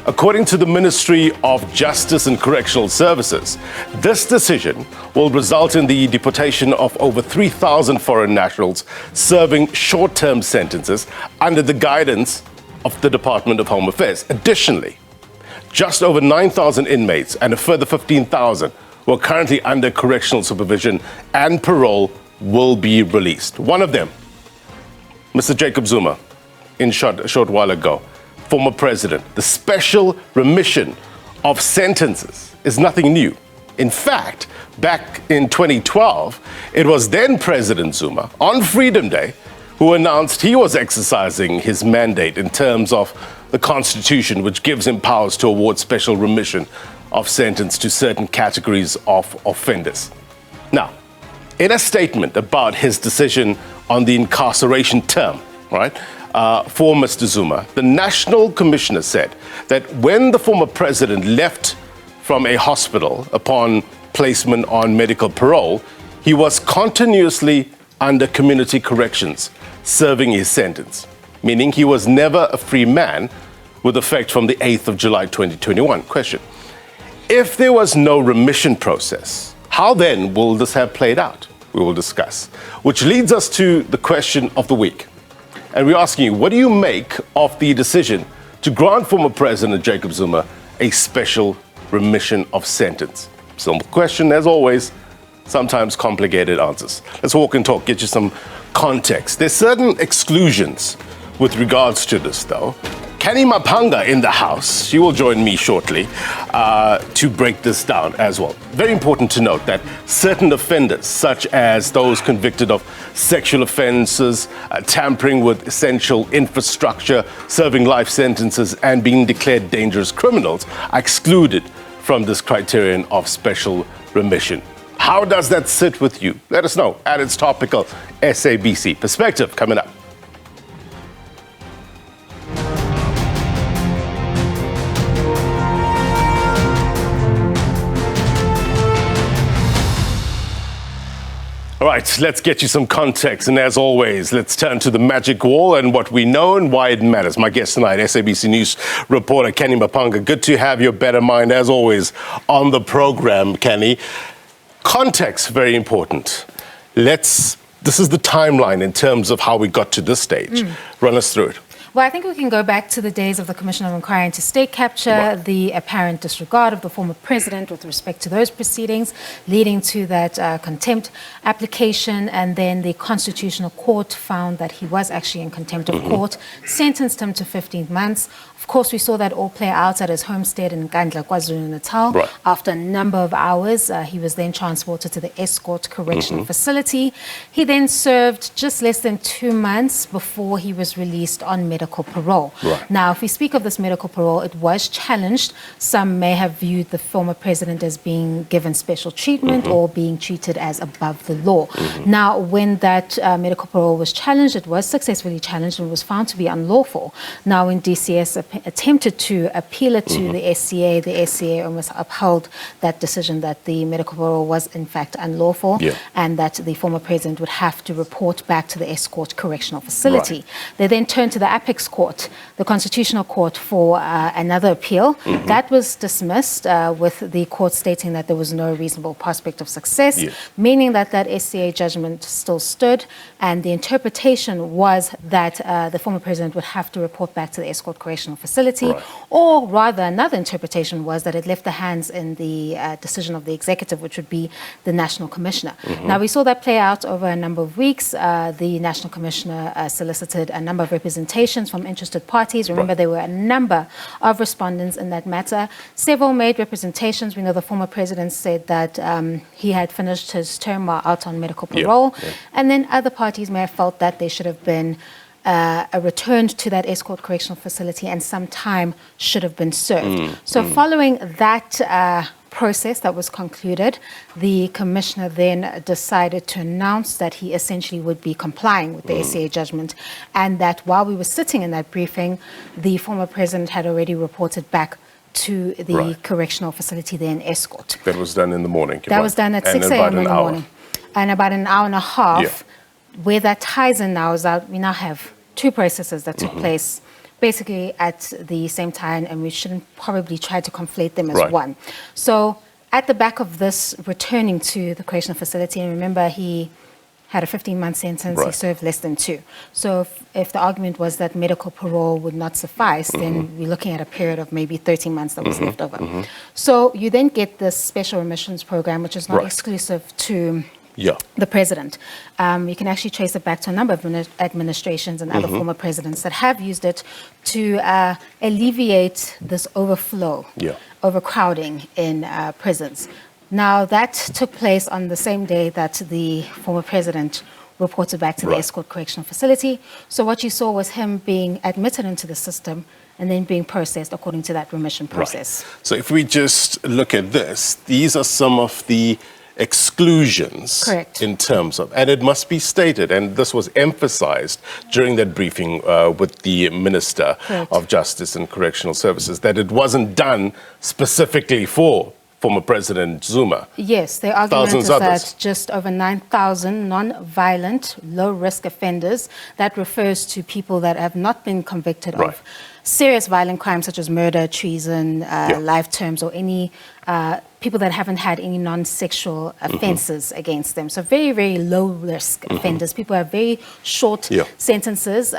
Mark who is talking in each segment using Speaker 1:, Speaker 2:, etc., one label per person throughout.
Speaker 1: According to the Ministry of Justice and Correctional Services, this decision will result in the deportation of over 3,000 foreign nationals serving short-term sentences under the guidance of the Department of Home Affairs. Additionally, just over 9,000 inmates and a further 15,000 who are currently under correctional supervision and parole will be released. One of them, Mr. Jacob Zuma, a short while ago, former president. The special remission of sentences is nothing new. In fact, back in 2012, it was then President Zuma, on Freedom Day, who announced he was exercising his mandate in terms of the Constitution, which gives him powers to award special remission of sentence to certain categories of offenders. Now, in a statement about his decision on the incarceration term, right, for Mr. Zuma, the National Commissioner said that when the former president left from a hospital upon placement on medical parole, he was continuously under community corrections, serving his sentence, meaning he was never a free man with effect from the 8th of July 2021. Question: if there was no remission process, how then will this have played out? We will discuss, which leads us to the question of the week. And we're asking you, what do you make of the decision to grant former President Jacob Zuma a special remission of sentence? Simple question, as always, sometimes complicated answers. Let's walk and talk, get you some context. There's certain exclusions with regards to this, though. Kenny Mapanga in the house. She will join me shortly to break this down as well. Very important to note that certain offenders, such as those convicted of sexual offenses, tampering with essential infrastructure, serving life sentences, and being declared dangerous criminals, are excluded from this criterion of special remission. How does that sit with you? Let us know at its topical SABC perspective coming up. All right, let's get you some context. And as always, let's turn to the magic wall and what we know and why it matters. My guest tonight, SABC News reporter Kenny Mapanga. Good to have your better mind, as always, on the program, Kenny. Context, very important. This is the timeline in terms of how we got to this stage. Run us through it.
Speaker 2: Well, I think we can go back to the days of the Commission of Inquiry into State Capture, the apparent disregard of the former president with respect to those proceedings, leading to that contempt application, and then the Constitutional Court found that he was actually in contempt of court, sentenced him to 15 months. Of course, we saw that all play out at his homestead in Nkandla, KwaZulu-Natal. After a number of hours, he was then transported to the Escort Correctional Facility. He then served just less than 2 months before he was released on medical parole. Now, if we speak of this medical parole, it was challenged. Some may have viewed the former president as being given special treatment or being treated as above the law. Now, when that medical parole was challenged, it was successfully challenged and was found to be unlawful. Now, when DCS attempted to appeal it to the SCA almost upheld that decision that the medical parole was in fact unlawful and that the former president would have to report back to the Escort Correctional Facility. They then turned to the Apex Court, the Constitutional Court, for another appeal. That was dismissed with the court stating that there was no reasonable prospect of success, meaning that that SCA judgment still stood, and the interpretation was that the former president would have to report back to the Escort Correctional Facility, or rather another interpretation was that it left the hands in the decision of the executive, which would be the National Commissioner. Now, we saw that play out over a number of weeks. The National Commissioner solicited a number of representations from interested parties. Remember, there were a number of respondents in that matter. Several made representations. We know the former president said that he had finished his term while out on medical parole, and then other parties may have felt that they should have been returned to that Escort Correctional Facility and some time should have been served. So following that process that was concluded, the commissioner then decided to announce that he essentially would be complying with the SCA judgment, and that while we were sitting in that briefing, the former president had already reported back to the correctional facility there in Escort.
Speaker 1: That was done in the morning.
Speaker 2: That was done at 6 a.m. in the morning. And about an hour and a half, where that ties in now is that we now have two processes that took place basically at the same time, and we shouldn't probably try to conflate them as
Speaker 1: Right.
Speaker 2: one. So at the back of this returning to the correctional facility, and remember he had a 15-month sentence, he
Speaker 1: Right.
Speaker 2: served less than 2. So if the argument was that medical parole would not suffice, then we're looking at a period of maybe 13 months that was left over. So you then get this special remissions program, which is not
Speaker 1: Right.
Speaker 2: exclusive to
Speaker 1: Yeah.
Speaker 2: the president. You can actually trace it back to a number of administrations and other former presidents that have used it to alleviate this overflow,
Speaker 1: Yeah.
Speaker 2: overcrowding in prisons. Now, that took place on the same day that the former president reported back to the
Speaker 1: Right.
Speaker 2: Escort Correctional Facility. So what you saw was him being admitted into the system and then being processed according to that remission process.
Speaker 1: Right. So if we just look at this, these are some of the exclusions
Speaker 2: Correct.
Speaker 1: in terms of, and it must be stated, and this was emphasized during that briefing with the Minister
Speaker 2: Correct.
Speaker 1: of Justice and Correctional Services, that it wasn't done specifically for former President Zuma.
Speaker 2: Yes, the argument
Speaker 1: Thousands
Speaker 2: is
Speaker 1: others.
Speaker 2: that just over 9,000 non-violent, low-risk offenders, that refers to people that have not been convicted
Speaker 1: Right.
Speaker 2: of serious violent crimes such as murder, treason, life terms, or any people that haven't had any non-sexual offenses against them. So very, very low-risk offenders. People have very short
Speaker 1: Yeah.
Speaker 2: sentences.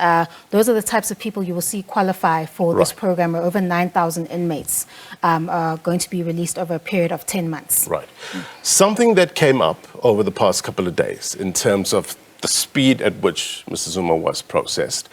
Speaker 2: Those are the types of people you will see qualify for this
Speaker 1: Right.
Speaker 2: program, where over 9,000 inmates are going to be released over a period of 10 months.
Speaker 1: Right. Something that came up over the past couple of days in terms of the speed at which Mr. Zuma was processed.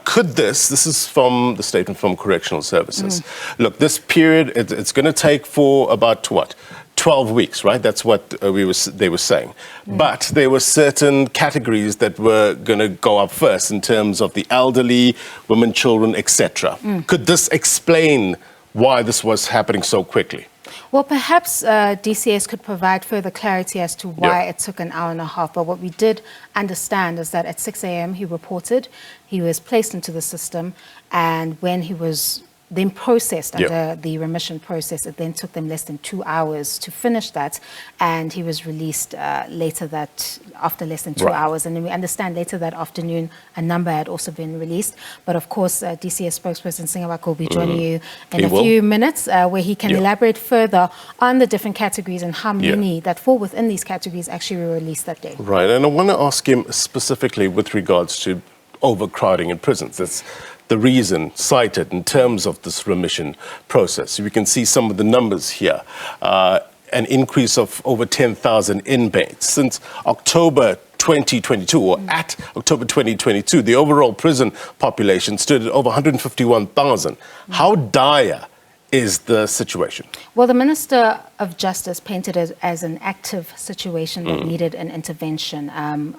Speaker 1: Could this is from the statement from Correctional Services. Look, this period, it's going to take for about what? 12 weeks, right? That's what they were saying. But there were certain categories that were going to go up first in terms of the elderly, women, children, etc. Could this explain why this was happening so quickly?
Speaker 2: Well, perhaps DCS could provide further clarity as to why
Speaker 1: Yeah.
Speaker 2: it took an hour and a half. But what we did understand is that at 6 a.m. he reported, he was placed into the system, and when he was then processed
Speaker 1: Yeah.
Speaker 2: under the remission process, it then took them less than 2 hours to finish that, and he was released later that, after less than 2
Speaker 1: Right.
Speaker 2: hours. And then we understand later that afternoon a number had also been released. But of course, DCS spokesperson Singabakho will be joining you in
Speaker 1: He
Speaker 2: a
Speaker 1: will.
Speaker 2: few minutes, where he can
Speaker 1: Yeah.
Speaker 2: elaborate further on the different categories and how
Speaker 1: Yeah.
Speaker 2: many that fall within these categories actually were released that day.
Speaker 1: Right, and I want to ask him specifically with regards to overcrowding in prisons. That's the reason cited in terms of this remission process. We can see some of the numbers here. An increase of over 10,000 inmates since October 2022, or at October 2022, the overall prison population stood at over 151,000. How dire is the situation?
Speaker 2: Well, the Minister of Justice painted it as an active situation that needed an intervention.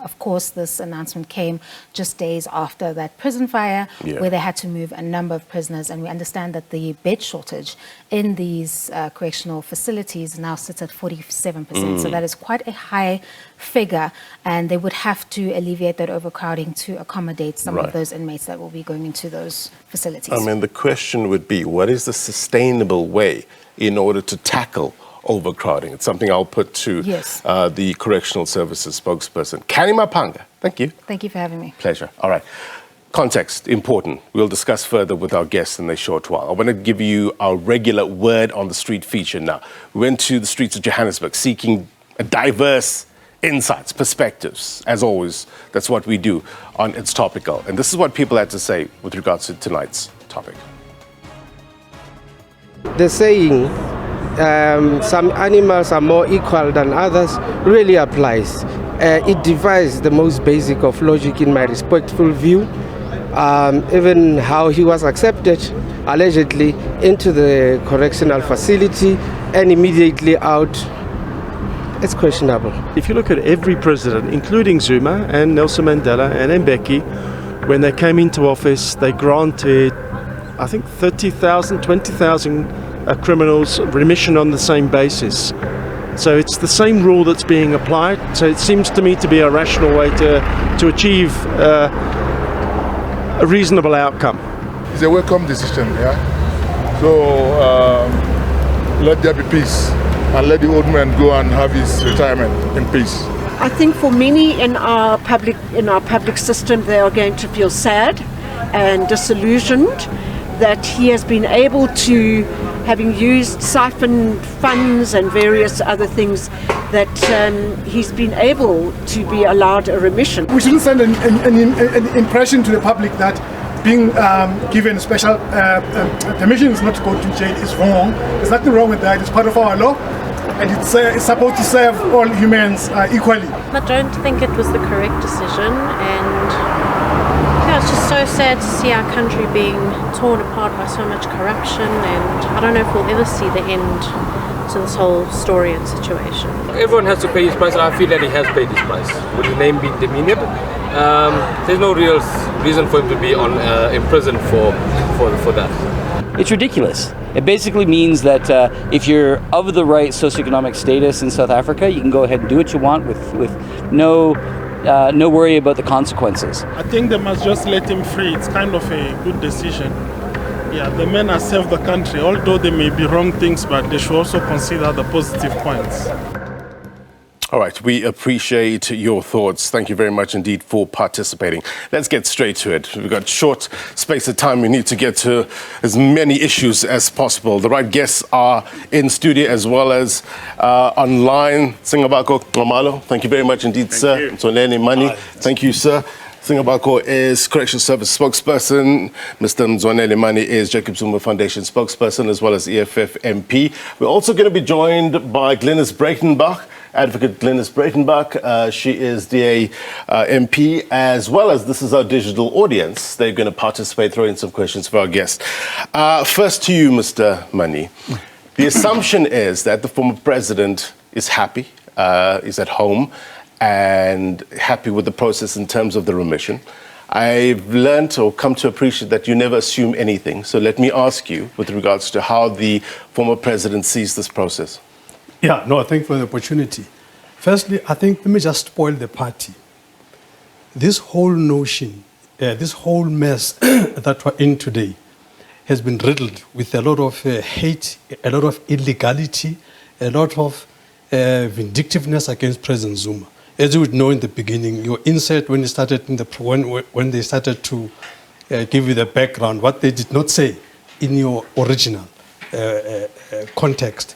Speaker 2: Of course, this announcement came just days after that prison fire,
Speaker 1: Yeah.
Speaker 2: where they had to move a number of prisoners. And we understand that the bed shortage in these correctional facilities now sits at 47%. So that is quite a high figure. And they would have to alleviate that overcrowding to accommodate some
Speaker 1: Right.
Speaker 2: of those inmates that will be going into those facilities.
Speaker 1: I mean, the question would be, what is the sustainable way in order to tackle overcrowding? It's something I'll put to
Speaker 2: Yes.
Speaker 1: the Correctional Services spokesperson. Kani Mapanga, thank you.
Speaker 2: Thank you for having me.
Speaker 1: Pleasure. All right. Context, important. We'll discuss further with our guests in a short while. I want to give you our regular word on the street feature now. We went to the streets of Johannesburg seeking a diverse insights, perspectives. As always, that's what we do on It's Topical. And this is what people had to say with regards to tonight's topic.
Speaker 3: The saying, some animals are more equal than others, really applies. It defies the most basic of logic in my respectful view. Even how he was accepted, allegedly, into the correctional facility and immediately out, it's questionable.
Speaker 4: If you look at every president, including Zuma and Nelson Mandela and Mbeki, when they came into office, they granted, I think, 30,000, 20,000 criminals remission on the same basis. So it's the same rule that's being applied. So it seems to me to be a rational way to achieve a reasonable outcome.
Speaker 5: It's a welcome decision, yeah. So let there be peace, and let the old man go and have his retirement in peace.
Speaker 6: I think for many in our public system, they are going to feel sad and disillusioned that he has been able to, having used siphon funds and various other things, that he's been able to be allowed a remission.
Speaker 7: We shouldn't send an impression to the public that being given special permissions not to go to jail is wrong. There's nothing wrong with that. It's part of our law, and it's supposed to serve all humans equally.
Speaker 8: I don't think it was the correct decision, and yeah, it's just so sad to see our country being torn apart by so much corruption, and I don't know if we'll ever see the end to this whole story and situation.
Speaker 9: Everyone has to pay his price, and I feel that he has paid his price. With his name being demeaned, there's no real reason for him to be in prison for that.
Speaker 10: It's ridiculous. It basically means that if you're of the right socioeconomic status in South Africa, you can go ahead and do what you want with no worry about the consequences.
Speaker 11: I think they must just let him free. It's kind of a good decision. Yeah, the men have served the country, although they may be wrong things, but they should also consider the positive points.
Speaker 1: All right, we appreciate your thoughts. Thank you very much indeed for participating. Let's get straight to it. We've got short space of time. We need to get to as many issues as possible. The right guests are in studio as well as online. Singabakho, Nxumalo, thank you very much indeed, sir. Mzwanele, Manyi, thank you, sir. Singabakho is Correctional Service spokesperson. Mr. Mzwanele Manyi is Jacob Zuma Foundation spokesperson, as well as EFF MP. We're also going to be joined by Glynnis Breytenbach, Advocate Glynnis Breytenbach. She is DA MP, as well as this is our digital audience. They're going to participate, throw in some questions for our guests. First to you, Mr. Manyi. The assumption is that the former president is happy, is at home, and happy with the process in terms of the remission. I've learned or come to appreciate that you never assume anything. So let me ask you with regards to how the former president sees this process.
Speaker 12: Yeah, no, thank you for the opportunity. Firstly, I think, let me just spoil the party. This whole notion, this whole mess that we're in today has been riddled with a lot of hate, a lot of illegality, a lot of vindictiveness against President Zuma. As you would know in the beginning, your insert when you started when they started to give you the background, what they did not say in your original context.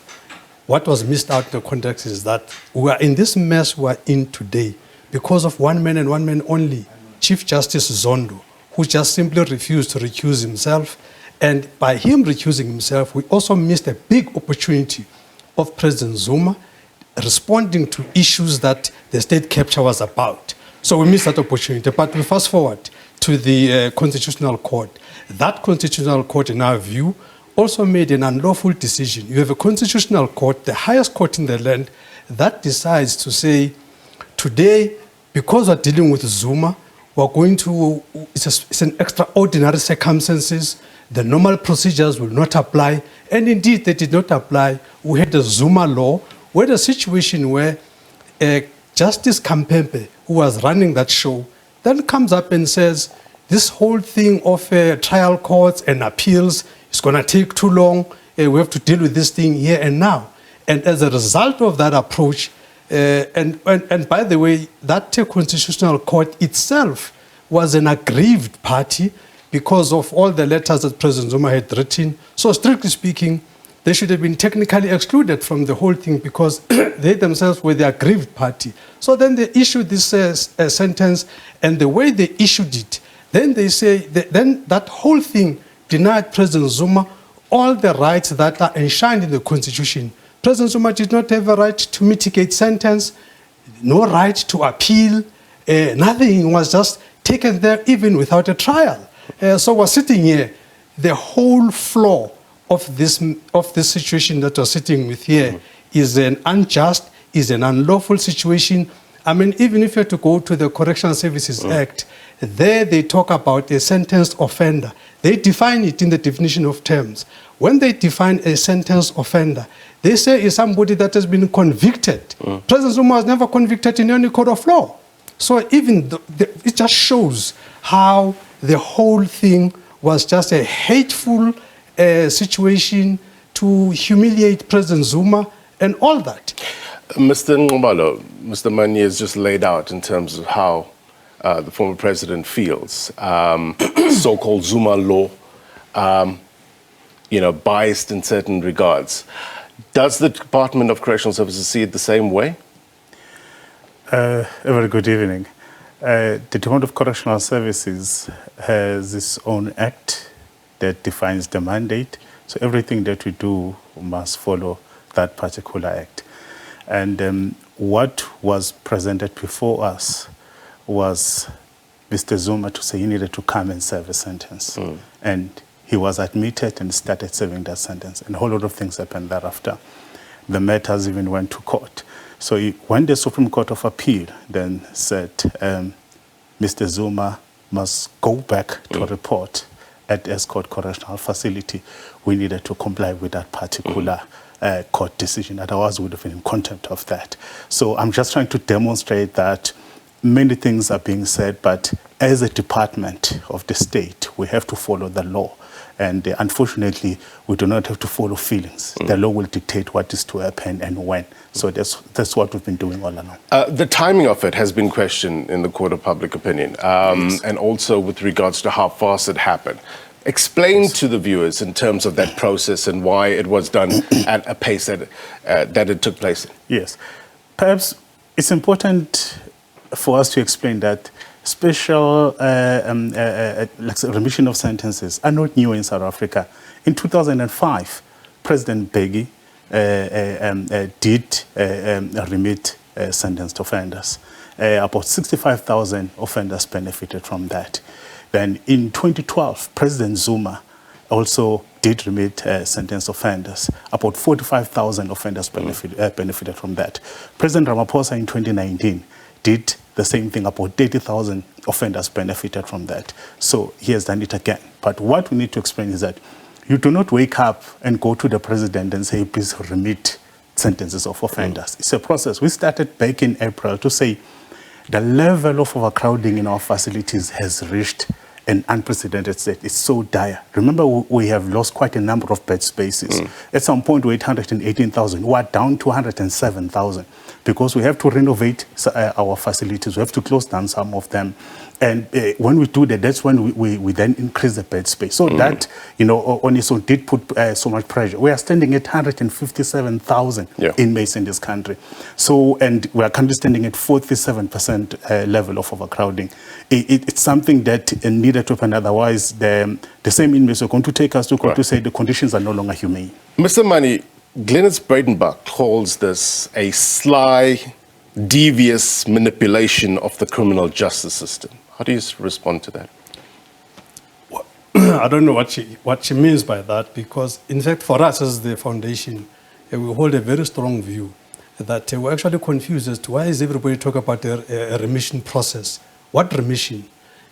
Speaker 12: What was missed out in the context is that we are in this mess we are in today because of one man and one man only, Chief Justice Zondo, who just simply refused to recuse himself. And by him recusing himself, we also missed a big opportunity of President Zuma responding to issues that the state capture was about. So we missed that opportunity. But we fast forward to the Constitutional Court. That Constitutional Court, in our view, also made an unlawful decision. You have a Constitutional Court, the highest court in the land, that decides to say, today, because we're dealing with Zuma, we're going to, it's an extraordinary circumstances, the normal procedures will not apply, and indeed they did not apply. We had the Zuma law, we had a situation where Justice Kampempe, who was running that show, then comes up and says, this whole thing of trial courts and appeals is going to take too long. We have to deal with this thing here and now. And as a result of that approach, and by the way, that Constitutional Court itself was an aggrieved party because of all the letters that President Zuma had written. So strictly speaking, they should have been technically excluded from the whole thing because they themselves were the aggrieved party. So then they issued this sentence, and the way they issued it, then they say, then that whole thing denied President Zuma all the rights that are enshrined in the Constitution. President Zuma did not have a right to mitigate sentence, no right to appeal, nothing. Was just taken there even without a trial. So we're sitting here, the whole flaw of this situation that we're sitting with here is an unjust, is an unlawful situation. I mean, even if you have to go to the Correctional Services Act, there they talk about a sentenced offender. They define it in the definition of terms. When they define a sentenced offender, they say it's somebody that has been convicted. President Zuma was never convicted in any court of law. So even it just shows how the whole thing was just a hateful situation to humiliate President Zuma and all that.
Speaker 1: Mr. Nxumalo, Mr. Manyi has just laid out in terms of how the former president feels, so-called Zuma law, biased in certain regards. Does the Department of Correctional Services see it the same way?
Speaker 13: A very good evening. The Department of Correctional Services has its own act that defines the mandate. So everything that we do must follow that particular act. And what was presented before us was Mr. Zuma to say he needed to come and serve a sentence. And he was admitted and started serving that sentence. And a whole lot of things happened thereafter. The matters even went to court. So when the Supreme Court of Appeal then said Mr. Zuma must go back to report at Escort Correctional Facility, we needed to comply with that particular court decision. Otherwise, we would have been in contempt of that. So I'm just trying to demonstrate that many things are being said, but as a department of the state, we have to follow the law. And unfortunately, we do not have to follow feelings. The law will dictate what is to happen and when. So that's what we've been doing all along.
Speaker 1: The timing of it has been questioned in the court of public opinion, yes. And also with regards to how fast it happened. Explain to the viewers in terms of that process and why it was done at a pace that it took place.
Speaker 13: Yes. Perhaps it's important for us to explain that special remission of sentences are not new in South Africa. In 2005, President Mbeki did remit sentenced offenders. About 65,000 offenders benefited from that. Then in 2012, President Zuma also did remit sentenced offenders. About 45,000 offenders benefited from that. President Ramaphosa in 2019 did the same thing. About 30,000 offenders benefited from that. So he has done it again. But what we need to explain is that you do not wake up and go to the president and say, please remit sentences of offenders. It's a process. We started back in April to say the level of overcrowding in our facilities has reached an unprecedented state. It's so dire. Remember, we have lost quite a number of bed spaces. At some point, we had 118,000. We're down to 107,000 because we have to renovate our facilities. We have to close down some of them. And when we do that, that's when we then increase the bed space. So that, on its own did put so much pressure. We are standing at 157,000 inmates in this country. So, and we are currently standing at 47% level of overcrowding. It's something that needed to happen. Otherwise, the same inmates are going to take us to court to say the conditions are no longer humane.
Speaker 1: Mr. Manyi, Glynnis Breytenbach calls this a sly, devious manipulation of the criminal justice system. How do you respond to that?
Speaker 12: Well, I don't know what she means by that, because in fact for us as the foundation, we hold a very strong view that we're actually confused as to why is everybody talking about a remission process. What remission?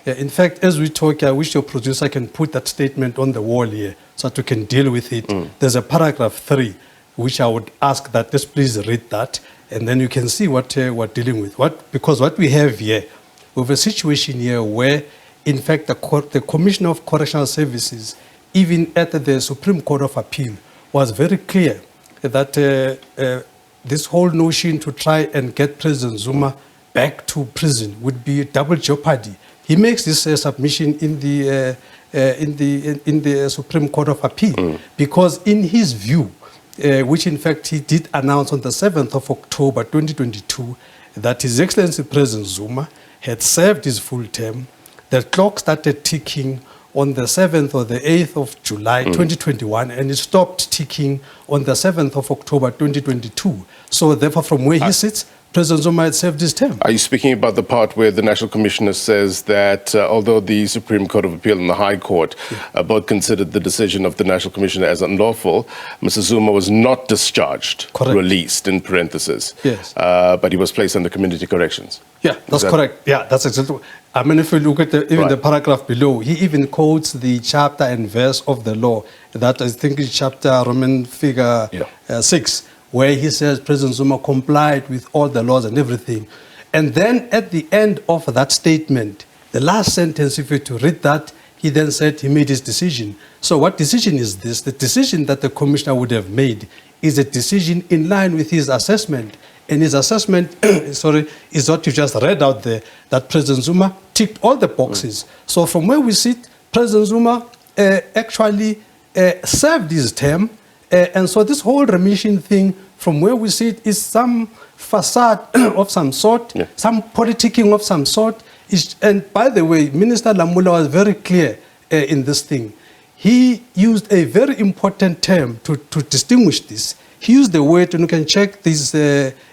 Speaker 12: In fact, as we talk, I wish your producer can put that statement on the wall here so that we can deal with it. There's a paragraph 3, which I would ask that let's please read that, and then you can see what we're dealing with. Because what we have here, we have a situation here where, in fact, the Commissioner of Correctional Services, even at the Supreme Court of Appeal, was very clear that this whole notion to try and get President Zuma back to prison would be a double jeopardy. He makes this submission in the Supreme Court of Appeal because, in his view, which in fact he did announce on the 7th of October 2022, that His Excellency President Zuma had served his full term. The clock started ticking on the 7th or the 8th of July 2021, and it stopped ticking on the 7th of October 2022. So therefore, from where he sits, President Zuma had served his term.
Speaker 1: Are you speaking about the part where the National Commissioner says that although the Supreme Court of Appeal and the High Court both considered the decision of the National Commissioner as unlawful, Mr. Zuma was not discharged, released in parentheses, but he was placed under community corrections?
Speaker 12: Yeah, that's correct. Yeah, that's exactly. I mean, if you look at even the paragraph below, he even quotes the chapter and verse of the law. That I think is chapter Roman figure 6, where he says President Zuma complied with all the laws and everything. And then at the end of that statement, the last sentence, if you were to read that, he then said he made his decision. So what decision is this? The decision that the commissioner would have made is a decision in line with his assessment And his assessment, is what you just read out there, that President Zuma ticked all the boxes. So from where we sit, President Zuma actually served his term. And so this whole remission thing, from where we sit, is some facade of some sort, some politicking of some sort. And by the way, Minister Lamula was very clear in this thing. He used a very important term to distinguish this. He used the word, and you can check this,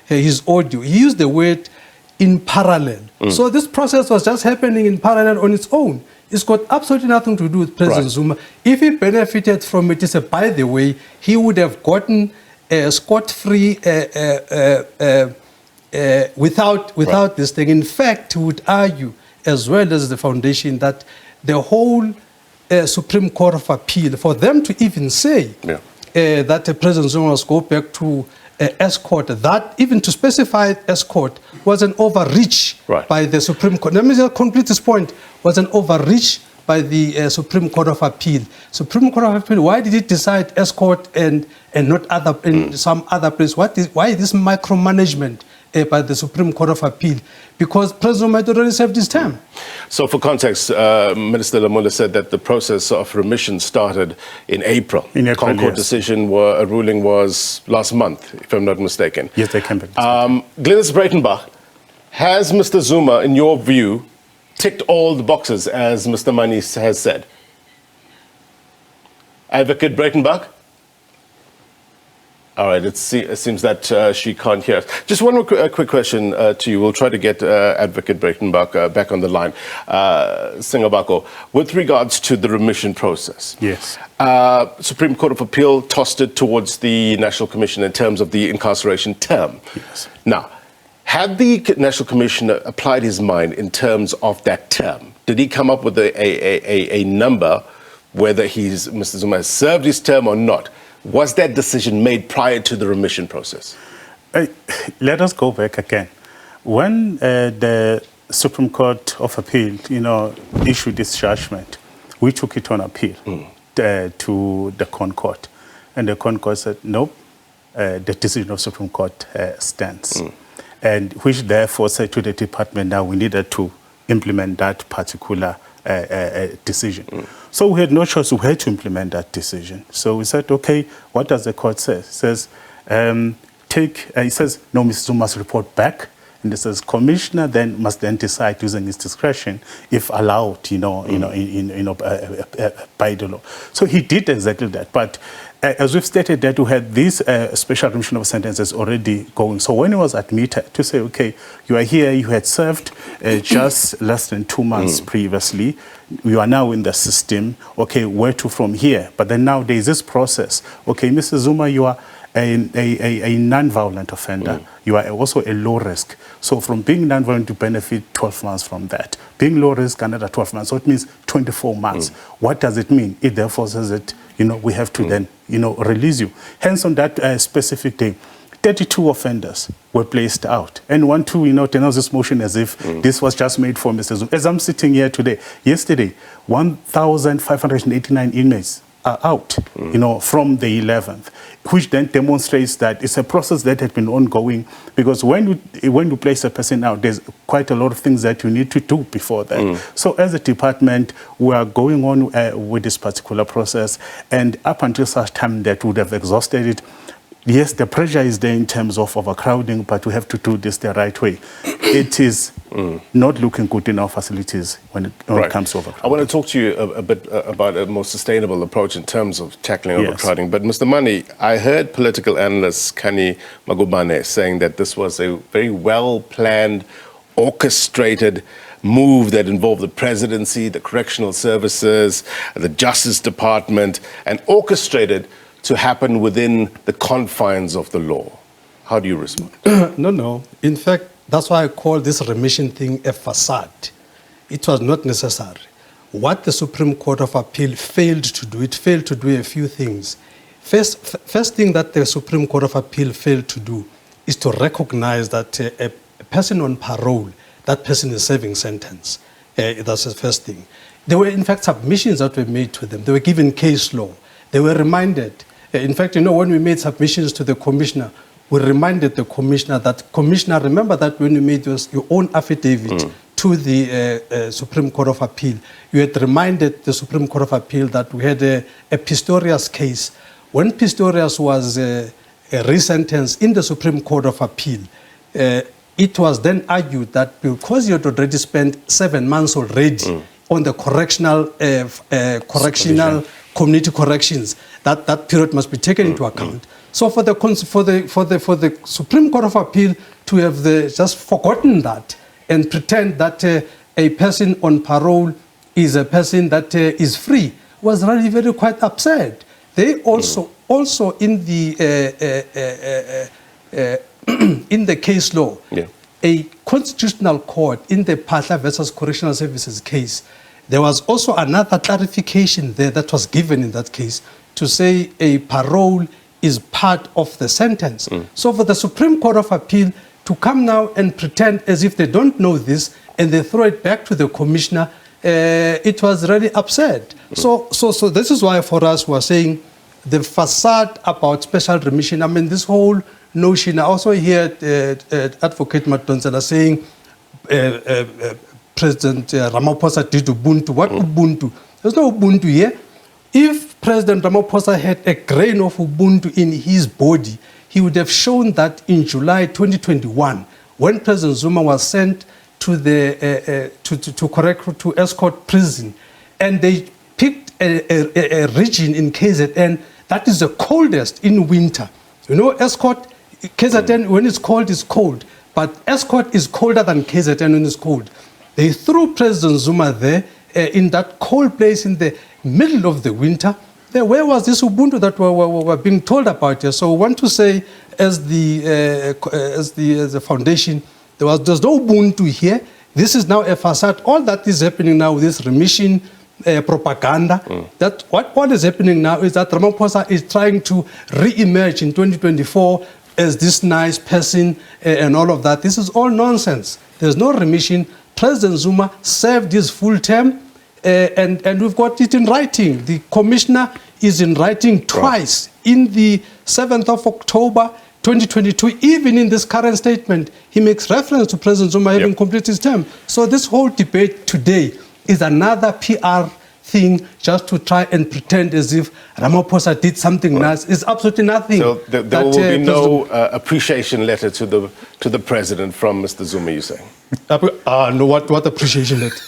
Speaker 12: his audio, he used the word in parallel. So this process was just happening in parallel on its own. It's got absolutely nothing to do with President Zuma. If he benefited from it, by the way, he would have gotten scot-free without this thing. In fact, he would argue, as well as the foundation, that the whole Supreme Court of Appeal, for them to even say that President Zuma must go back to escort, that even to specify escort was an overreach by the Supreme Court. Let me just complete this point. Was an overreach by the Supreme Court of Appeal. Supreme Court of Appeal, why did it decide escort and not other in some other place? Why this micromanagement by the Supreme Court of Appeal? Because President Zuma had already served his term.
Speaker 1: So for context, Minister Lamula said that the process of remission started in April. In April, Concord decision, a ruling was last month, if I'm not mistaken.
Speaker 13: Yes, they came back.
Speaker 1: Glynnis Breytenbach, has Mr. Zuma, in your view, ticked all the boxes, as Mr. Manyi has said? Advocate Breytenbach? All right, it seems that she can't hear us. Just one quick question to you. We'll try to get Advocate Breytenbach back on the line. Singabakho, with regards to the remission process.
Speaker 13: Yes.
Speaker 1: Supreme Court of Appeal tossed it towards the National Commission in terms of the incarceration term.
Speaker 13: Yes.
Speaker 1: Now, had the National Commissioner applied his mind in terms of that term? Did he come up with a number, whether Mr. Zuma has served his term or not? Was that decision made prior to the remission process?
Speaker 13: Let us go back again. When the Supreme Court of Appeal, issued this judgment, we took it on appeal to the Concord. And the Concord said, nope, the decision of Supreme Court stands. And which therefore said to the department, now we needed to implement that particular decision. So we had no choice. We had to implement that decision. So we said, okay, what does the court say? It says, he says, no, Mr. Zuma must report back. And it says, commissioner then must then decide using his discretion if allowed, by the law. So he did exactly that. But as we've stated that we had this special remission of sentences already going. So when he was admitted to say, okay, you are here, you had served just less than 2 months previously, you are now in the system, okay, where to from here? But then now there is this process. Okay, Mr. Zuma, you are a non-violent offender. You are also a low risk. So from being non-violent, you benefit 12 months from that. Being low risk, another 12 months. So it means 24 months. What does it mean? It therefore says that, we have to then, release you. Hence, on that specific day, 32 offenders were placed out. And want to, denounce this motion as if this was just made for Mr. Zuma. As I'm sitting here today, yesterday, 1,589 inmates are out, from the 11th, which then demonstrates that it's a process that had been ongoing, because when you place a person out, there's quite a lot of things that you need to do before that. So as a department, we are going on with this particular process, and up until such time that we would have exhausted it, yes, the pressure is there in terms of overcrowding, but we have to do this the right way. It is not looking good in our facilities when it comes to overcrowding.
Speaker 1: I want to talk to you a bit about a more sustainable approach in terms of tackling overcrowding. But Mr. Manyi, I heard political analyst Kani Magubane saying that this was a very well-planned, orchestrated move that involved the presidency, the correctional services, the Justice Department, and orchestrated to happen within the confines of the law. How do you respond?
Speaker 12: No. In fact, that's why I call this remission thing a facade. It was not necessary. What the Supreme Court of Appeal failed to do, it failed to do a few things. First thing that the Supreme Court of Appeal failed to do is to recognize that a person on parole, that person is serving sentence. That's the first thing. There were, in fact, submissions that were made to them. They were given case law. They were reminded. In fact, when we made submissions to the commissioner, we reminded the commissioner that, Commissioner, remember that when you made your own affidavit to the Supreme Court of Appeal, you had reminded the Supreme Court of Appeal that we had a Pistorius case. When Pistorius was resentenced in the Supreme Court of Appeal, it was then argued that because you had already spent 7 months already on the correctional community corrections, that period must be taken into account. So for the Supreme Court of Appeal to have just forgotten that and pretend that a person on parole is a person that is free was really very quite absurd. They also in the in the case law, a constitutional court in the Phahla versus Correctional Services case, there was also another clarification there that was given in that case to say a parole is part of the sentence. So for the Supreme Court of Appeal to come now and pretend as if they don't know this and they throw it back to the commissioner, it was really absurd. So this is why for us we're saying the facade about special remission, I mean this whole notion, I also hear Advocate Madonsela saying President Ramaphosa did Ubuntu. What Ubuntu? There's no Ubuntu here. If President Ramaphosa had a grain of Ubuntu in his body, he would have shown that in July 2021, when President Zuma was sent to the to Escort prison, and they picked a region in KZN that is the coldest in winter. You know, Escort, KZN, when it's cold, but Escort is colder than KZN when it's cold. They threw President Zuma there in that cold place in the middle of the winter. Where was this Ubuntu that we're being told about here? So we want to say, as the foundation, there's no Ubuntu here. This is now a facade. All that is happening now with this remission propaganda. That what is happening now is that Ramaphosa is trying to re-emerge in 2024 as this nice person and all of that. This is all nonsense. There's no remission. President Zuma served his full term, and we've got it in writing. The commissioner is in writing twice. In the 7th of October 2022, even in this current statement, he makes reference to President Zuma having completed his term. So this whole debate today is another PR thing just to try and pretend as if Ramaphosa did something nice. It's absolutely nothing.
Speaker 1: So there will be no appreciation letter to the president from Mr. Zuma, you saying?
Speaker 12: No, what appreciation letter?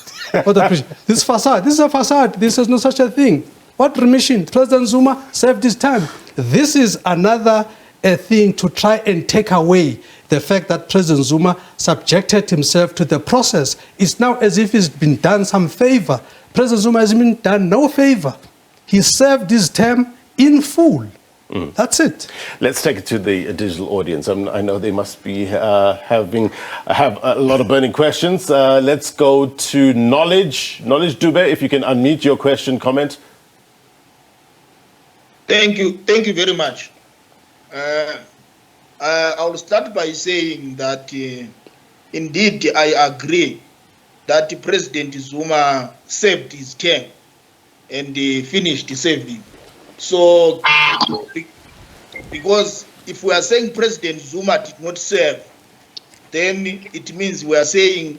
Speaker 12: This facade, this is a facade. This is no such a thing. What remission? President Zuma served his time. This is another thing to try and take away the fact that President Zuma subjected himself to the process. It's now as if he's been done some favor. President Zuma has been done no favor. He served his term in full. That's it.
Speaker 1: Let's take it to the digital audience. I know they must be have a lot of burning questions. Let's go to Knowledge. Knowledge Dube, if you can unmute your question, comment.
Speaker 14: Thank you very much. I will start by saying that indeed I agree that President Zuma served his term and finished serving. So, because if we are saying President Zuma did not serve, then it means we are saying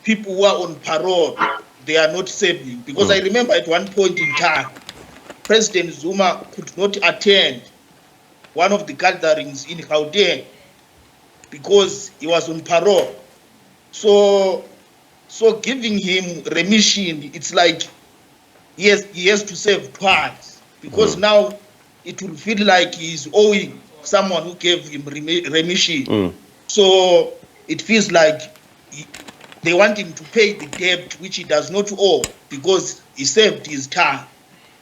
Speaker 14: people who are on parole, they are not serving. Because I remember at one point in time, President Zuma could not attend one of the gatherings in Gauteng because he was on parole. So giving him remission, it's like he has to serve twice, because now it will feel like he's owing someone who gave him remission. So it feels like they want him to pay the debt which he does not owe because he served his time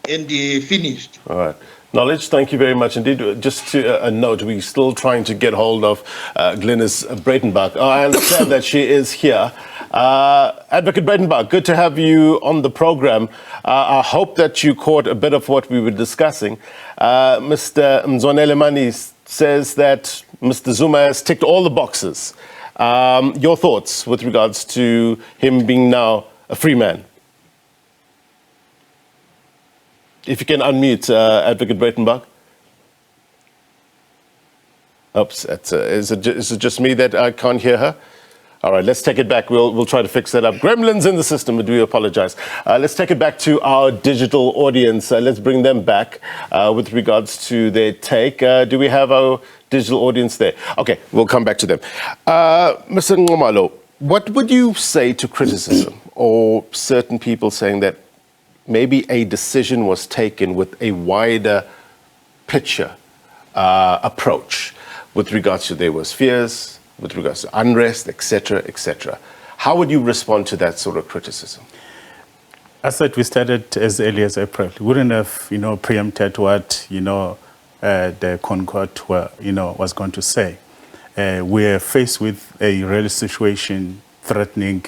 Speaker 14: and finished.
Speaker 1: All right. Knowledge, thank you very much indeed. Just to a note, we're still trying to get hold of Glynnis Breytenbach. I understand that she is here. Advocate Breytenbach, good to have you on the program. I hope that you caught a bit of what we were discussing. Mr. Mzwanele Manyi says that Mr. Zuma has ticked all the boxes. Your thoughts with regards to him being now a free man? If you can unmute Advocate Breytenbach. Oops, is it just me that I can't hear her? All right, let's take it back. We'll try to fix that up. Gremlins in the system, we do apologize. Let's take it back to our digital audience. Let's bring them back with regards to their take. Do we have our digital audience there? Okay, we'll come back to them. Mr. Nxumalo, what would you say to criticism or certain people saying that maybe a decision was taken with a wider picture approach with regards to there was fears, with regards to unrest, etc., etc. How would you respond to that sort of criticism?
Speaker 13: I said we started as early as April. We wouldn't have, preempted what, the Concord was going to say. We're faced with a real situation threatening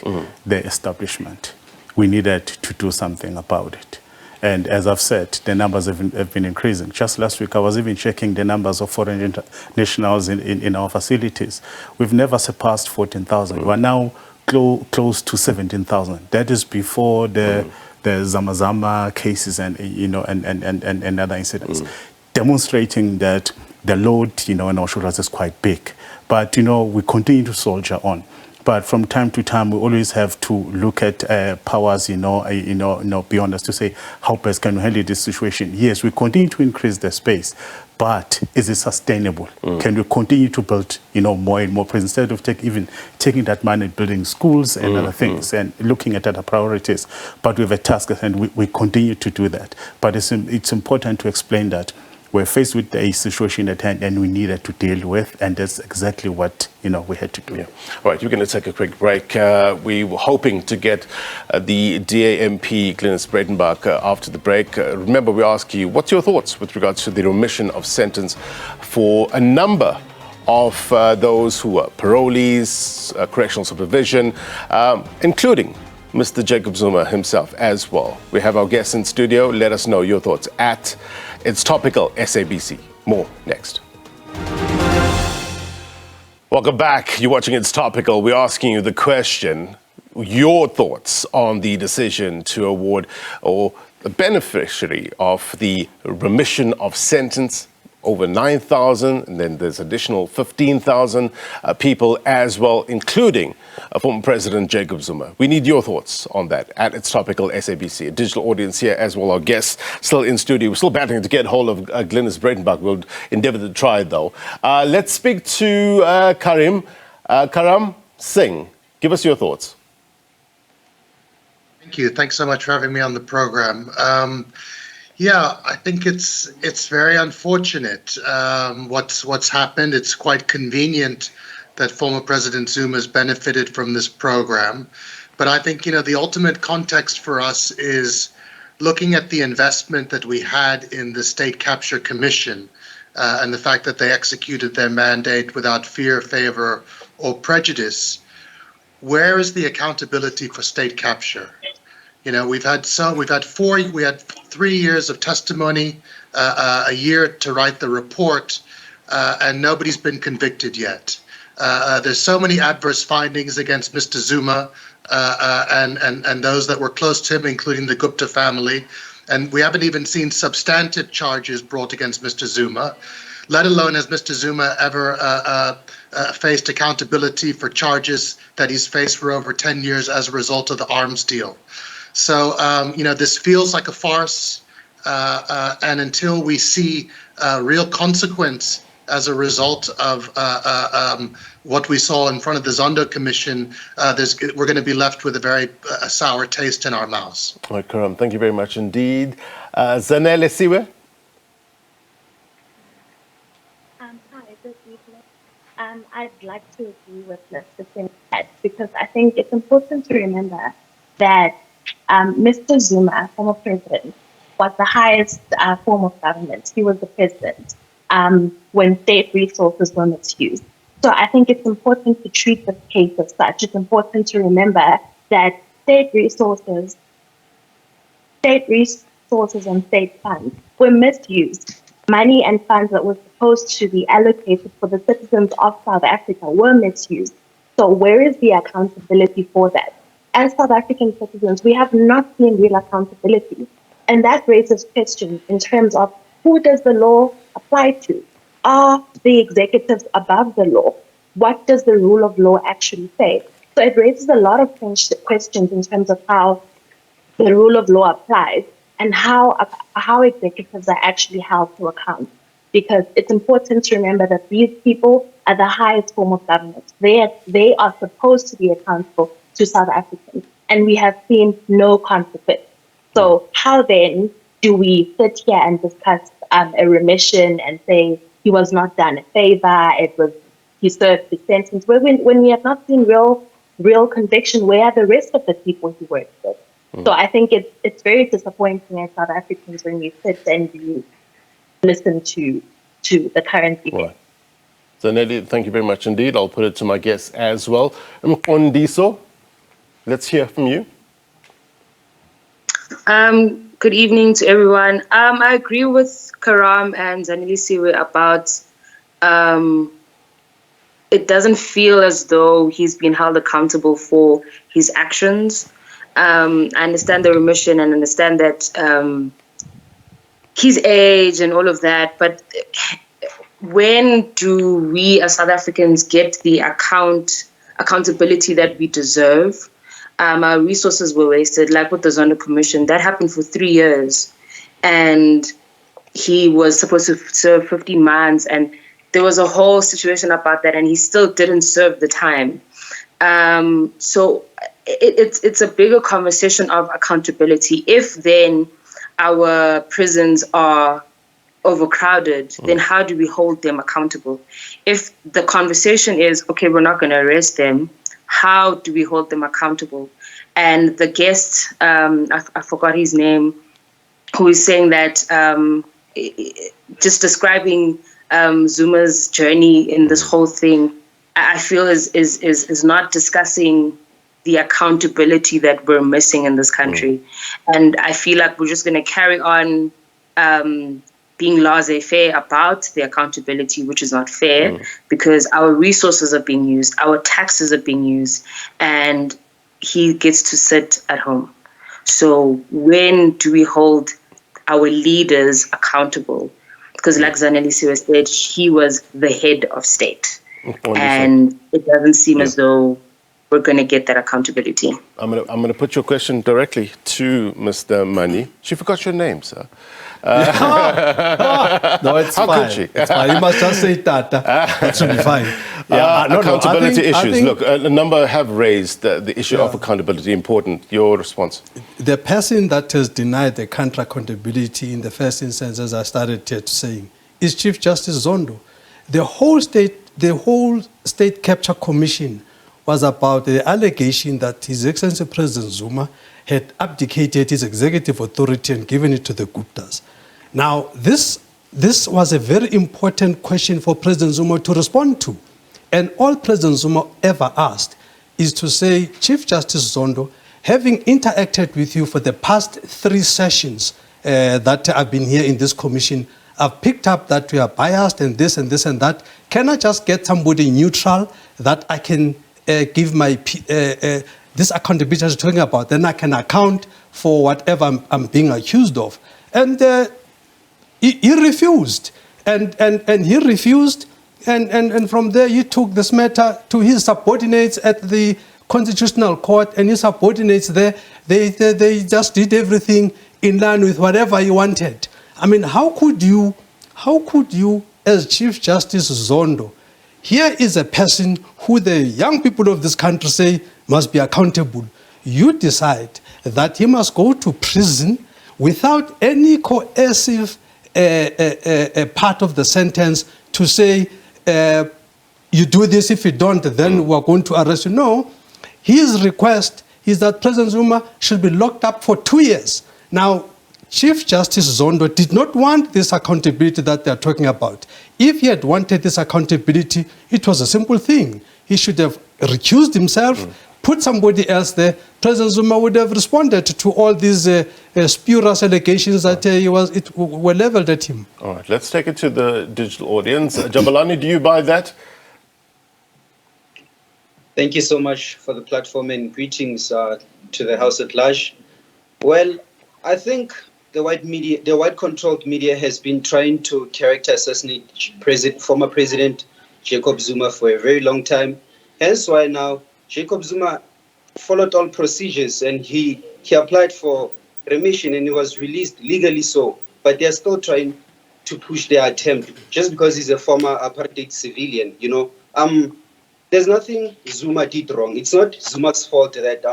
Speaker 13: the establishment. We needed to do something about it. And as I've said, the numbers have been increasing. Just last week, I was even checking the numbers of foreign nationals in our facilities. We've never surpassed 14,000. We're now close to 17,000. That is before the Zama cases and other incidents, demonstrating that the load, in our shoulders is quite big. But, we continue to soldier on. But from time to time, we always have to look at powers, beyond us to say, how best can we handle this situation? Yes, we continue to increase the space, but is it sustainable? Can we continue to build, more and more prisons instead of taking that money building schools and other things and looking at other priorities? But we have a task and we continue to do that. But it's important to explain that we're faced with a situation at hand and we needed to deal with, and that's exactly what we had to do.
Speaker 1: Yeah. All right, we're going to take a quick break. We were hoping to get the DAMP Glynnis Breytenbach after the break. Remember, we ask you, what's your thoughts with regards to the remission of sentence for a number of those who are parolees, correctional supervision, including Mr. Jacob Zuma himself as well. We have our guests in studio. Let us know your thoughts at It's Topical SABC. More next. Welcome back. You're watching It's Topical. We're asking you the question, your thoughts on the decision to award or the beneficiary of the remission of sentence over 9,000, and then there's additional 15,000 people as well, including former President Jacob Zuma. We need your thoughts on that at It's Topical SABC. A digital audience here as well. Our guests still in studio. We're still battling to get hold of Glynnis Breytenbach. We'll endeavor to try it, though. Let's speak to Karim. Karam Singh, give us your thoughts.
Speaker 15: Thank you. Thanks so much for having me on the program. Yeah, I think it's very unfortunate what's happened. It's quite convenient that former President Zuma has benefited from this program. But I think, the ultimate context for us is looking at the investment that we had in the State Capture Commission and the fact that they executed their mandate without fear, favor, or prejudice. Where is the accountability for state capture? We had 3 years of testimony, a year to write the report, and nobody's been convicted yet. There's so many adverse findings against Mr. Zuma and those that were close to him, including the Gupta family, and we haven't even seen substantive charges brought against Mr. Zuma, let alone has Mr. Zuma ever faced accountability for charges that he's faced for over 10 years as a result of the arms deal. So, this feels like a farce, and until we see real consequence as a result of what we saw in front of the Zondo Commission, we're going to be left with a very sour taste in our mouths.
Speaker 1: All right, Karam, thank you very much indeed. Mzwanele Siwe?
Speaker 16: Hi, good evening. I'd like to agree with Mr. Singh because I think it's important to remember that Mr. Zuma, former president, was the highest form of government. He was the president when state resources were misused. So I think it's important to treat this case as such. It's important to remember that state resources and state funds were misused. Money and funds that were supposed to be allocated for the citizens of South Africa were misused. So where is the accountability for that? As South African citizens, we have not seen real accountability. And that raises questions in terms of who does the law apply to? are the executives above the law? What does the rule of law actually say? So it raises a lot of questions in terms of how the rule of law applies and how executives are actually held to account. Because it's important to remember that these people are the highest form of government. They are supposed to be accountable to South Africans, and we have seen no consequence. So how then do we sit here and discuss a remission and say he was not done a favor, he served the sentence, when we have not seen real conviction? Where are the rest of the people he worked with? So I think it's very disappointing as South Africans when we sit and we listen to the current event.
Speaker 1: Right. Mzwanele, thank you very much indeed. I'll put it to my guests as well. Mkondiso, let's hear from you.
Speaker 17: Good evening to everyone. I agree with Karam and Mzwanele about it doesn't feel as though he's been held accountable for his actions. I understand the remission and understand that his age and all of that, but when do we as South Africans get the accountability that we deserve? Our resources were wasted, like with the Zondo Commission. That happened for 3 years, and he was supposed to serve 15 months, and there was a whole situation about that, and he still didn't serve the time. So it's a bigger conversation of accountability. If then our prisons are overcrowded, then how do we hold them accountable? If the conversation is, okay, we're not going to arrest them, how do we hold them accountable? And the guest, I forgot his name, who is saying that just describing Zuma's journey in this whole thing, I feel is not discussing the accountability that we're missing in this country. And I feel like we're just going to carry on being laissez-faire about the accountability, which is not fair, because our resources are being used, our taxes are being used, and he gets to sit at home. So when do we hold our leaders accountable? Because like Mzwanele said, he was the head of state. And it doesn't seem as though we're going to get that accountability.
Speaker 1: I'm going to put your question directly to Mr. Manyi. She forgot your name, sir.
Speaker 12: No, it's
Speaker 1: How
Speaker 12: fine.
Speaker 1: could she?
Speaker 12: It's fine. You must just say that. That should be fine.
Speaker 1: Accountability issues.
Speaker 12: I think,
Speaker 1: Look, a number have raised the issue of accountability. Important. Your response?
Speaker 12: The person that has denied the country accountability in the first instance, as I started saying, is Chief Justice Zondo. The whole state capture commission was about the allegation that His Excellency President Zuma had abdicated his executive authority and given it to the Guptas. Now, this was a very important question for President Zuma to respond to. And all President Zuma ever asked is to say, Chief Justice Zondo, having interacted with you for the past 3 sessions that I've been here in this commission, I've picked up that you are biased and this and this and that. Can I just get somebody neutral that I can give my this accountability I'm talking about? Then I can account for whatever I'm being accused of. And he refused. And he refused. And from there, he took this matter to his subordinates at the Constitutional Court, and his subordinates there, they just did everything in line with whatever he wanted. I mean, how could you, as Chief Justice Zondo, here is a person who the young people of this country say must be accountable. You decide that he must go to prison without any coercive part of the sentence to say, you do this, if you don't, then we're going to arrest you. No, his request is that President Zuma should be locked up for 2 years. Now, Chief Justice Zondo did not want this accountability that they're talking about. If he had wanted this accountability, it was a simple thing. He should have recused himself, put somebody else there. President Zuma would have responded to all these spurious allegations that were leveled at him.
Speaker 1: All right, let's take it to the digital audience. Jabalani, do you buy that?
Speaker 18: Thank you so much for the platform and greetings to the House at large. Well, I think the white-controlled media has been trying to character assassinate former President Jacob Zuma for a very long time. Hence why now Jacob Zuma followed all procedures and he applied for remission and he was released legally so. But they are still trying to push their attempt just because he's a former apartheid civilian. There's nothing Zuma did wrong. It's not Zuma's fault that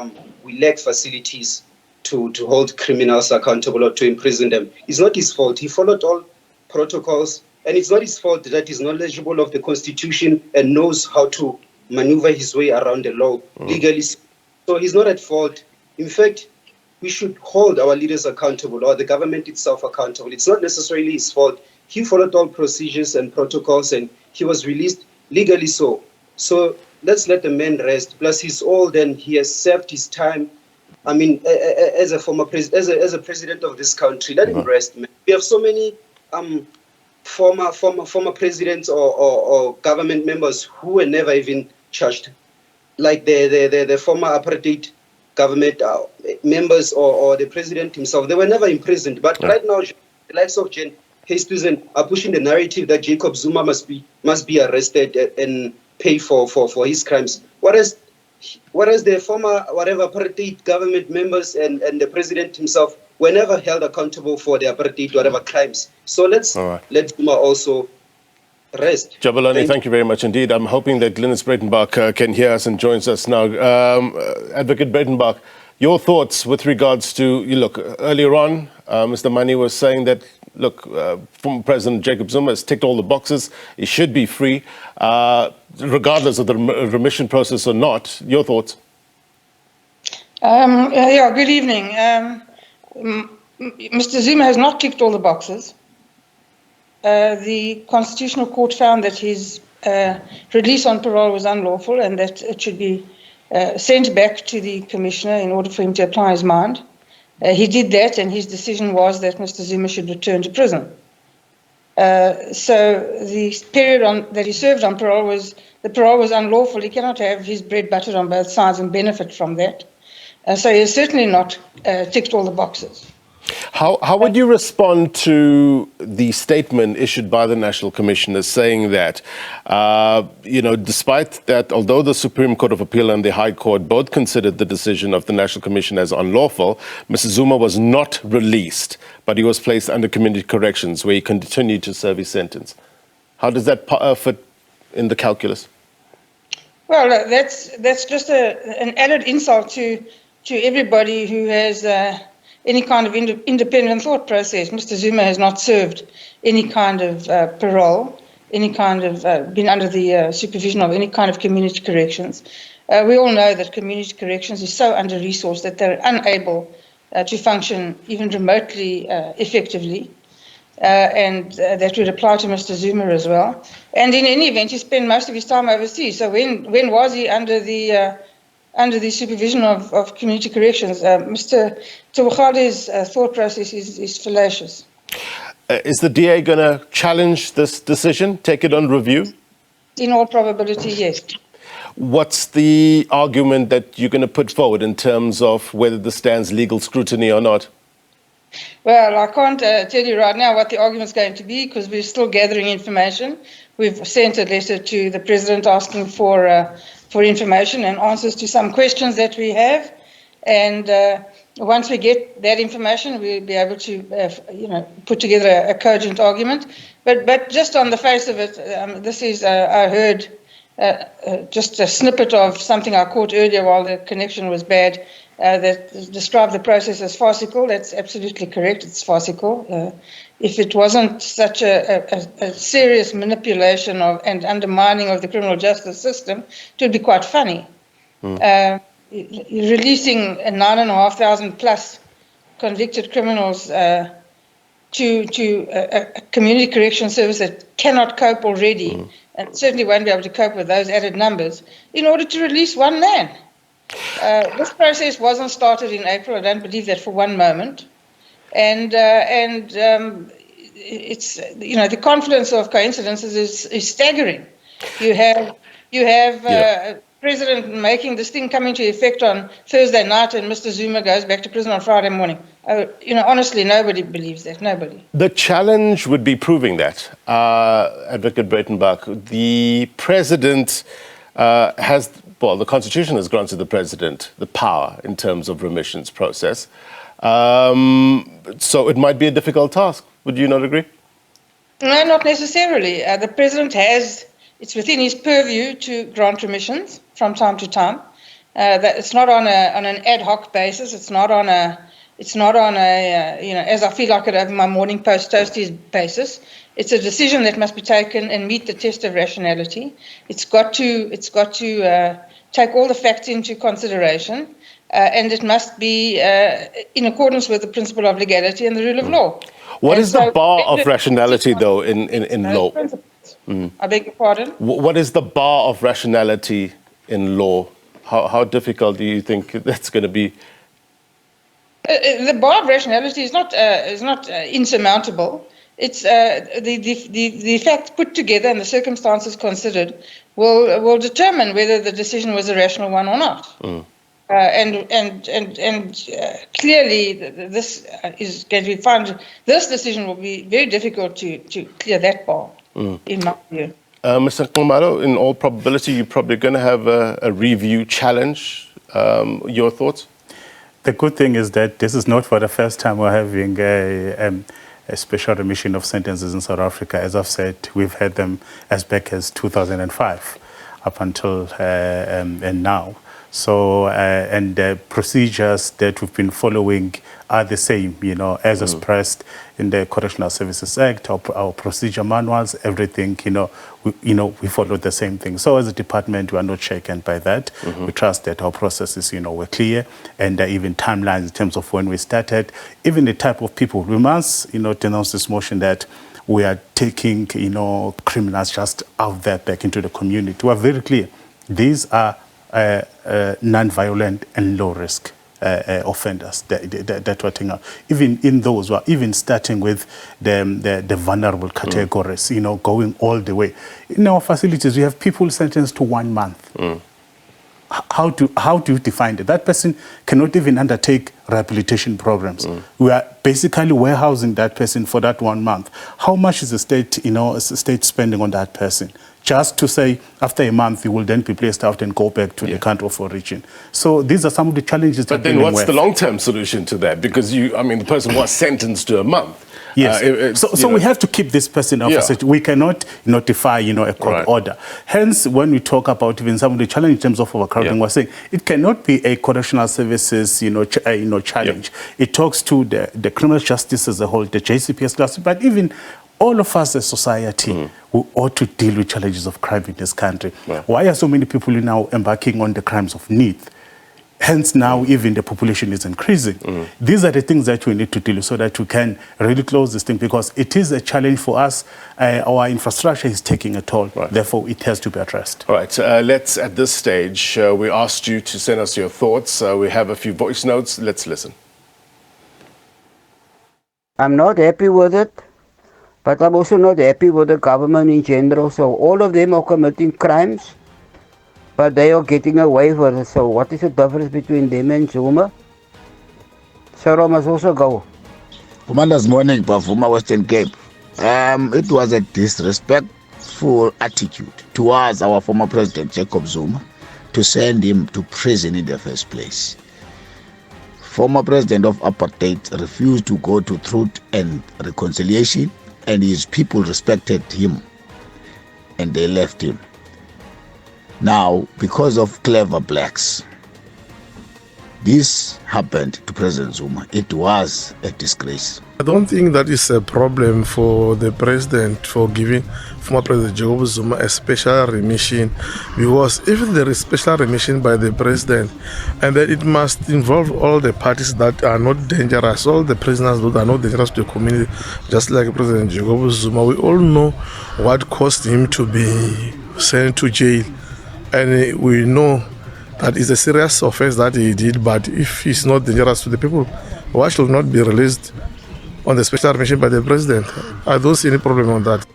Speaker 18: we lack facilities to hold criminals accountable or to imprison them. It's not his fault. He followed all protocols, and it's not his fault that he's knowledgeable of the Constitution and knows how to maneuver his way around the law legally. So he's not at fault. In fact, we should hold our leaders accountable or the government itself accountable. It's not necessarily his fault. He followed all procedures and protocols and he was released legally so. So let's let the man rest. Plus he's old and he has served his time. I mean, as a former president, as a president of this country, let him rest, man. We have so many former presidents or government members who were never even charged, like the former apartheid government members or the president himself. They were never imprisoned. But right now, the likes of Jen Hastings are pushing the narrative that Jacob Zuma must be arrested and pay for his crimes. Whereas the former apartheid government members and the president himself were never held accountable for their apartheid crimes. So let's let Zuma also rest.
Speaker 1: Jabulani, thank you very much indeed. I'm hoping that Glynnis Breytenbach can hear us and joins us now. Advocate Breytenbach, your thoughts with regards to, earlier on, Mr. Manyi was saying that, former President Jacob Zuma has ticked all the boxes. He should be free, regardless of the remission process or not. Your thoughts?
Speaker 19: Good evening. Mr. Zuma has not ticked all the boxes. The Constitutional Court found that his release on parole was unlawful and that it should be sent back to the Commissioner in order for him to apply his mind. He did that, and his decision was that Mr. Zuma should return to prison. So the period that he served on parole was unlawful. He cannot have his bread buttered on both sides and benefit from that. So he has certainly not ticked all the boxes.
Speaker 1: How would you respond to the statement issued by the National Commissioner saying that, despite that, although the Supreme Court of Appeal and the High Court both considered the decision of the National Commission as unlawful, Mr. Zuma was not released, but he was placed under community corrections where he continued to serve his sentence? How does that fit in the calculus?
Speaker 19: Well, that's just an added insult to everybody who has any kind of independent thought process. Mr. Zuma has not served any kind of parole, any kind of been under the supervision of any kind of community corrections. We all know that community corrections is so under-resourced that they're unable to function even remotely effectively. And that would apply to Mr. Zuma as well. And in any event, he spent most of his time overseas. So when was he under the supervision of community corrections? Mr. Tobukhade's thought process is fallacious.
Speaker 1: Is the DA going to challenge this decision, take it on review?
Speaker 19: In all probability, yes.
Speaker 1: What's the argument that you're going to put forward in terms of whether this stands legal scrutiny or not?
Speaker 19: Well, I can't tell you right now what the argument's going to be because we're still gathering information. We've sent a letter to the President asking for information and answers to some questions that we have. And once we get that information, we'll be able to, put together a cogent argument. But just on the face of it, this is, I heard just a snippet of something I caught earlier while the connection was bad that described the process as farcical. That's absolutely correct. It's farcical. If it wasn't such a serious manipulation and undermining of the criminal justice system, it would be quite funny. Releasing 9,500 plus convicted criminals to a community correction service that cannot cope already, and certainly won't be able to cope with those added numbers, in order to release one man. This process wasn't started in April. I don't believe that for one moment. And it's, the confluence of coincidences is staggering. You have President making this thing come into effect on Thursday night and Mr. Zuma goes back to prison on Friday morning. Honestly, nobody believes that. Nobody.
Speaker 1: The challenge would be proving that. Advocate Breytenbach, the president the Constitution has granted the president the power in terms of remissions process. So it might be a difficult task. Would you not agree?
Speaker 19: No, not necessarily. The president it's within his purview to grant remissions from time to time. That it's not on an ad hoc basis. It's not on a as I feel like it over my Morning Post toasties basis. It's a decision that must be taken and meet the test of rationality. It's got to take all the facts into consideration, and it must be in accordance with the principle of legality and the rule of law.
Speaker 1: What is the bar of rationality, though, in law?
Speaker 19: I beg your pardon?
Speaker 1: What is the bar of rationality in law? How difficult do you think that's going to be?
Speaker 19: The bar of rationality is not insurmountable. It's the facts put together and the circumstances considered will determine whether the decision was a rational one or not. Clearly, this is going to be found. This decision will be very difficult to clear that bar, in my view.
Speaker 1: Mr. Nxumalo, in all probability, you're probably going to have a review challenge. Your thoughts?
Speaker 13: The good thing is that this is not for the first time we're having a special remission of sentences in South Africa. As I've said, we've had them as back as 2005 up until and now. So, and the procedures that we've been following are the same, as expressed in the Correctional Services Act, our procedure manuals, everything, we follow the same thing. So as a department, we are not shaken by that. We trust that our processes, were clear, and even timelines in terms of when we started, even the type of people. We must, denounce this motion that we are taking, criminals just out there back into the community. We are very clear. These are non-violent and low-risk offenders that we're taking out. Even in those, we're even starting with the vulnerable categories, going all the way. In our facilities, we have people sentenced to 1 month. How do you define it? That person cannot even undertake rehabilitation programs. We are basically warehousing that person for that 1 month. How much is the state spending on that person? Just to say, after a month, you will then be placed out and go back to the country of origin. So these are some of the challenges.
Speaker 1: But then what's the long-term solution to that? Because the person was sentenced to a month.
Speaker 13: Yes. So we have to keep this person in our facility. We cannot notify, a court order. Hence, when we talk about even some of the challenge in terms of overcrowding, we're saying it cannot be a correctional services, challenge. It talks to the criminal justice as a whole, the JCPS class, but even all of us as society who ought to deal with challenges of crime in this country. Why are so many people now embarking on the crimes of need? Hence now even the population is increasing. These are the things that we need to deal with so that we can really close this thing, because it is a challenge for us. Our infrastructure is taking a toll. Therefore, it has to be addressed.
Speaker 1: All right. Let's, at this stage, we asked you to send us your thoughts. We have a few voice notes. Let's listen.
Speaker 20: I'm not happy with it, but I'm also not happy with the government in general. So all of them are committing crimes, but they are getting away with it. So what is the difference between them and Zuma? Sarah must also go.
Speaker 21: Commander's morning, Bafuma, Western Cape. It was a disrespectful attitude towards our former President Jacob Zuma to send him to prison in the first place. Former President of Apartheid refused to go to Truth and Reconciliation, and his people respected him, and they left him. Now, because of clever blacks, this happened to President Zuma. It was a disgrace.
Speaker 22: I don't think that is a problem for the president for giving former President Jacob Zuma a special remission, because if there is special remission by the president, and then it must involve all the parties that are not dangerous, all the prisoners that are not dangerous to the community, just like President Jacob Zuma. We all know what caused him to be sent to jail, and we know that is a serious offense that he did, but if he's not dangerous to the people, why should not be released on the special remission by the president? I don't see any problem on that.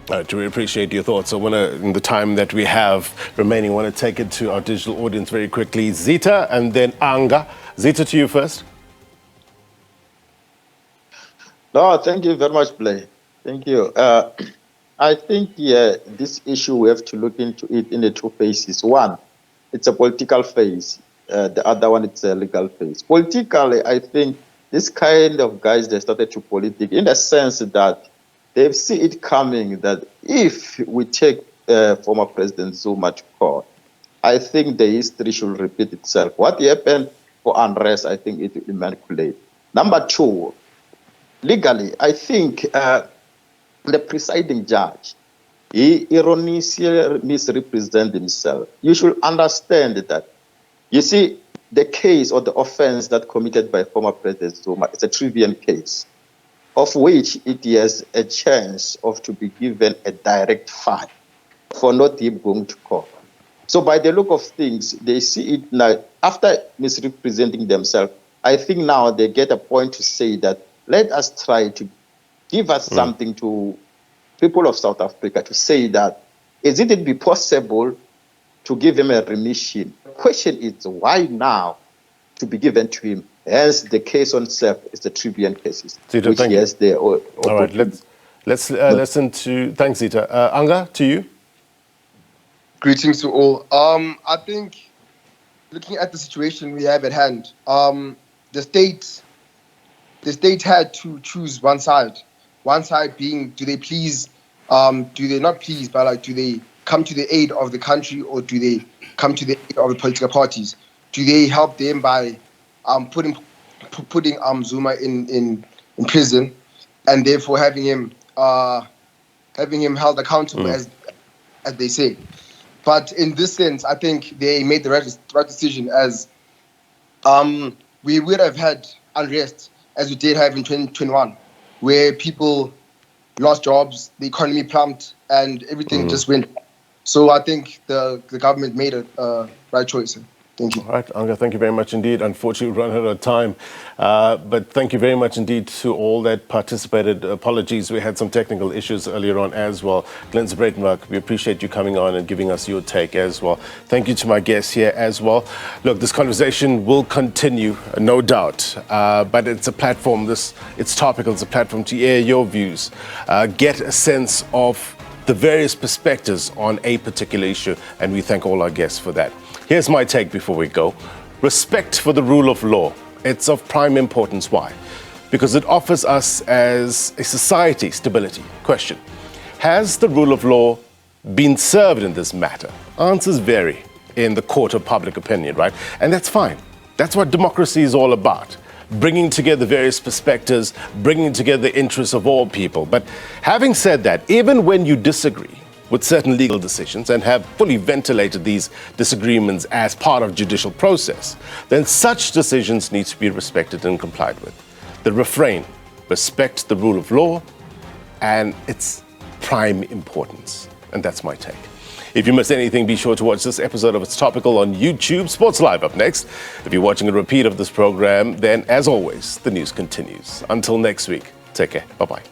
Speaker 1: Do we appreciate your thoughts? I want to, in the time that we have remaining, I want to take it to our digital audience very quickly. Zita and then Anga. Zita, to you first.
Speaker 2: No, thank you very much, Blay. Thank you. I think this issue, we have to look into it in the two phases. One, it's a political phase. The other one, it's a legal phase. Politically, I think this kind of guys, they started to politic in the sense that they see it coming that if we take former President Zuma to court, I think the history should repeat itself. What happened for unrest, I think it will immaculate. Number two, legally, I think the presiding judge, he erroneously misrepresented himself. You should understand that, you see, the case or the offense that committed by former President Zuma is a trivial case, of which it has a chance of to be given a direct fine for not him going to court. So by the look of things, they see it now, after misrepresenting themselves, I think now they get a point to say that let us try to give us something to people of South Africa to say that, is it be possible to give him a remission? The question is, why now to be given to him? Hence, the case on itself is the trivial cases.
Speaker 1: Zita,
Speaker 2: which
Speaker 1: thank
Speaker 2: he has there.
Speaker 1: All right, let's listen to, thanks Zita. Anga, to you.
Speaker 3: Greetings to all. I think looking at the situation we have at hand, the state had to choose one side. One side being, do they please, do they not please, but like, do they come to the aid of the country, or do they come to the aid of the political parties? Do they help them by putting Zuma in prison, and therefore having him held accountable, as they say? But in this sense, I think they made the right decision, as we would have had unrest as we did have in 2021, where people lost jobs, the economy plumped, and everything just went. So I think the government made a right choice. Thank you.
Speaker 1: All right, Anga, thank you very much indeed. Unfortunately, we've run out of time. But thank you very much indeed to all that participated. Apologies, we had some technical issues earlier on as well. Glynnis, Breytenbach, we appreciate you coming on and giving us your take as well. Thank you to my guests here as well. Look, this conversation will continue, no doubt. But it's a platform, it's topical, it's a platform to air your views, get a sense of the various perspectives on a particular issue, and we thank all our guests for that. Here's my take before we go. Respect for the rule of law. It's of prime importance. Why? Because it offers us as a society stability. Question: has the rule of law been served in this matter? Answers vary in the court of public opinion, right? And that's fine. That's what democracy is all about. Bringing together various perspectives, bringing together the interests of all people. But having said that, even when you disagree with certain legal decisions and have fully ventilated these disagreements as part of judicial process, then such decisions need to be respected and complied with. The refrain, respect the rule of law, and its prime importance. And that's my take. If you missed anything, be sure to watch this episode of It's Topical on YouTube. Sports Live up next. If you're watching a repeat of this program, then as always, the news continues. Until next week, take care. Bye-bye.